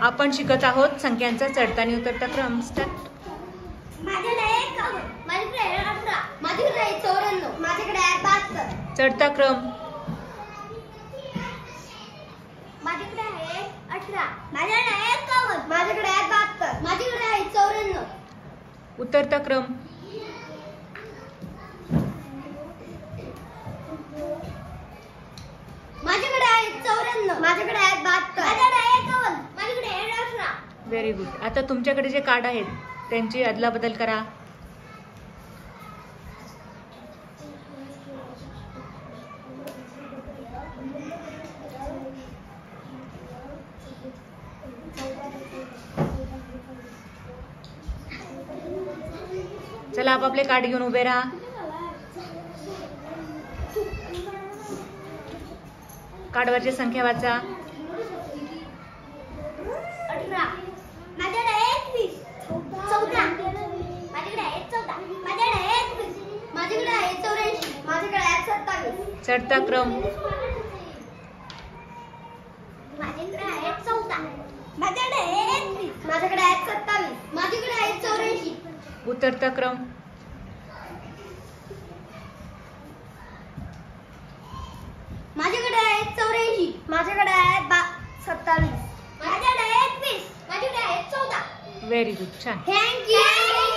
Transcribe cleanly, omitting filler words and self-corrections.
आपण शिकत आहोत संख्यांचा चढता आणि उतरता क्रम. स्टार्ट. माझ्याकडे 51, माझ्याकडे 18, माझ्याकडे 94, माझ्याकडे 72. चढता क्रम. माझ्याकडे आहे 18, माझ्याकडे 51, माझ्याकडे 72, माझ्याकडे आहे 94. उतरता क्रम. माझ्याकडे आहे 94, माझ्याकडे आहे 72, माझ्याकडे आहे 51, माझ्याकडे आहे 18. Very good. आता तुमच्याकडे जे कार्ड आहेत त्यांची अदलाबदल करा. चला आपापले कार्ड घेऊन उभे राहा. कार्डवरची संख्या वाचा. 18, माझ्याकडे 21, 14, माझ्याकडे आहे 14, माझ्याकडे आहे 21, माझ्याकडे आहे 84, माझ्याकडे आहे 27. चढता क्रम. माझ्याकडे आहे 14, माझ्याकडे आहे 21, माझ्याकडे आहे 27, माझ्याकडे आहे 84. उतरता क्रम. माझ्याकडे आहे 84, माझ्याकडे आहे 27, माझ्याकडे आहे 21, माझ्याकडे आहे 14. Very good. छान. थँक्यू.